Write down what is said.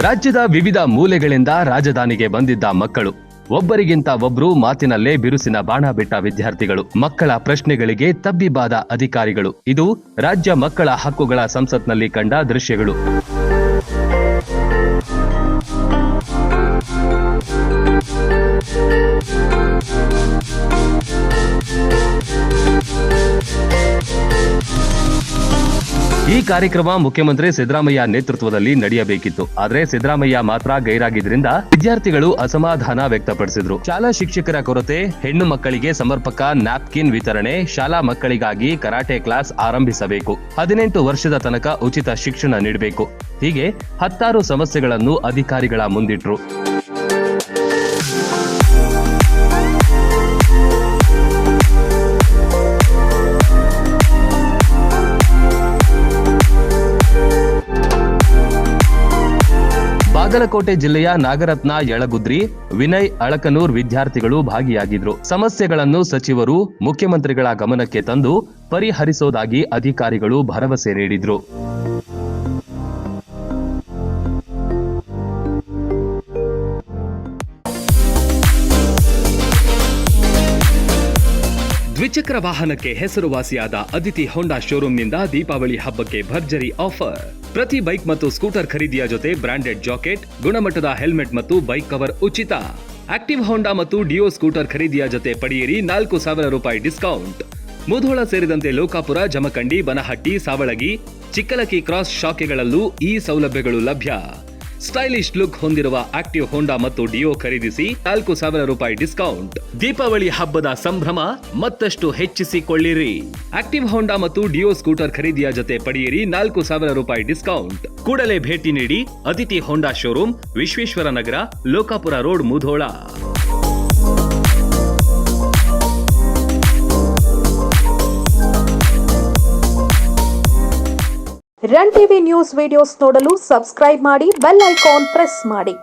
ರಾಜ್ಯದ ವಿವಿಧ ಮೂಲೆಗಳಿಂದ ರಾಜಧಾನಿಗೆ ಬಂದಿದ್ದ ಮಕ್ಕಳು, ಒಬ್ಬರಿಗಿಂತ ಒಬ್ರು ಮಾತಿನಲ್ಲೇ ಬಿರುಸಿನ ಬಾಣ ಬಿಟ್ಟ ವಿದ್ಯಾರ್ಥಿಗಳು, ಮಕ್ಕಳ ಪ್ರಶ್ನೆಗಳಿಗೆ ತಬ್ಬಿಬಾದ ಅಧಿಕಾರಿಗಳು. ಇದು ರಾಜ್ಯ ಮಕ್ಕಳ ಹಕ್ಕುಗಳ ಸಂಸತ್ನಲ್ಲಿ ಕಂಡ ದೃಶ್ಯಗಳು. ಈ ಕಾರ್ಯಕ್ರಮ ಮುಖ್ಯಮಂತ್ರಿ ಸಿದ್ದರಾಮಯ್ಯ ನೇತೃತ್ವದಲ್ಲಿ ನಡೆಯಬೇಕಿತ್ತು. ಆದರೆ ಸಿದ್ದರಾಮಯ್ಯ ಮಾತ್ರ ಗೈರಾಗಿದ್ದರಿಂದ ವಿದ್ಯಾರ್ಥಿಗಳು ಅಸಮಾಧಾನ ವ್ಯಕ್ತಪಡಿಸಿದ್ರು. ಶಾಲಾ ಶಿಕ್ಷಕರ ಕೊರತೆ, ಹೆಣ್ಣು ಮಕ್ಕಳಿಗೆ ಸಮರ್ಪಕ ನ್ಯಾಪ್ಕಿನ್ ವಿತರಣೆ, ಶಾಲಾ ಮಕ್ಕಳಿಗಾಗಿ ಕರಾಟೆ ಕ್ಲಾಸ್ ಆರಂಭಿಸಬೇಕು, 18 ವರ್ಷದ ತನಕ ಉಚಿತ ಶಿಕ್ಷಣ ನೀಡಬೇಕು, ಹೀಗೆ 10 ಸಮಸ್ಯೆಗಳನ್ನು ಅಧಿಕಾರಿಗಳ ಮುಂದಿಟ್ರು. ಬಾಗಲಕೋಟೆ ಜಿಲ್ಲೆಯ ನಾಗರತ್ನ ಯಳಗುದ್ರಿ, ವಿನಯ್ ಅಳಕನೂರ್ ವಿದ್ಯಾರ್ಥಿಗಳು ಭಾಗಿಯಾಗಿದ್ರು. ಸಮಸ್ಯೆಗಳನ್ನು ಸಚಿವರು ಮುಖ್ಯಮಂತ್ರಿಗಳ ಗಮನಕ್ಕೆ ತಂದು ಪರಿಹರಿಸೋದಾಗಿ ಅಧಿಕಾರಿಗಳು ಭರವಸೆ ನೀಡಿದ್ರು. ದ್ವಿಚಕ್ರ ವಾಹನಕ್ಕೆ ಹೆಸರುವಾಸಿಯಾದ ಅದಿತಿ ಹೋಂಡಾ ಶೋರೂಮ್ನಿಂದ ದೀಪಾವಳಿ ಹಬ್ಬಕ್ಕೆ ಭರ್ಜರಿ ಆಫರ್. ಪ್ರತಿ ಬೈಕ್ ಮತ್ತು ಸ್ಕೂಟರ್ ಖರೀದಿಯ ಜೊತೆ ಬ್ರಾಂಡೆಡ್ ಜಾಕೆಟ್, ಗುಣಮಟ್ಟದ ಹೆಲ್ಮೆಟ್ ಮತ್ತು ಬೈಕ್ ಕವರ್ ಉಚಿತ. ಆಕ್ಟಿವ್ ಹೋಂಡಾ ಮತ್ತು ಡಿಯೋ ಸ್ಕೂಟರ್ ಖರೀದಿಯ ಜೊತೆ ಪಡೆಯಿರಿ 4,000 ರೂಪಾಯಿ ಡಿಸ್ಕೌಂಟ್. ಮುಧೋಳ ಸೇರಿದಂತೆ ಲೋಕಾಪುರ, ಜಮಖಂಡಿ, ಬನಹಟ್ಟಿ, ಸಾವಳಗಿ, ಚಿಕ್ಕಲಕ್ಕಿ ಕ್ರಾಸ್ ಶಾಖೆಗಳಲ್ಲೂ ಈ ಸೌಲಭ್ಯಗಳು ಲಭ್ಯ. ಸ್ಟೈಲಿಶ್ ಲುಕ್ ಹೊಂದಿರುವ ಆಕ್ಟಿವ್ ಹೋಂಡಾ ಮತ್ತು ಡಿಯೋ ಖರೀದಿಸಿ 4,000 ರೂಪಾಯಿ ಡಿಸ್ಕೌಂಟ್. ದೀಪಾವಳಿ ಹಬ್ಬದ ಸಂಭ್ರಮ ಮತ್ತಷ್ಟು ಹೆಚ್ಚಿಸಿಕೊಳ್ಳಿರಿ. ಆಕ್ಟಿವ್ ಹೋಂಡಾ ಮತ್ತು ಡಿಯೋ ಸ್ಕೂಟರ್ ಖರೀದಿಯ ಜೊತೆ ಪಡೆಯಿರಿ 4,000 ರೂಪಾಯಿ ಡಿಸ್ಕೌಂಟ್. ಕೂಡಲೇ ಭೇಟಿ ನೀಡಿ Aditi Honda showroom, Vishweshwar Nagar, Lokapur road, Mudhol. Run TV news videos ನೋಡಲು ಸಬ್ಸ್ಕ್ರೈಬ್ ಮಾಡಿ, ಬೆಲ್ ಐಕಾನ್ ಪ್ರೆಸ್ ಮಾಡಿ.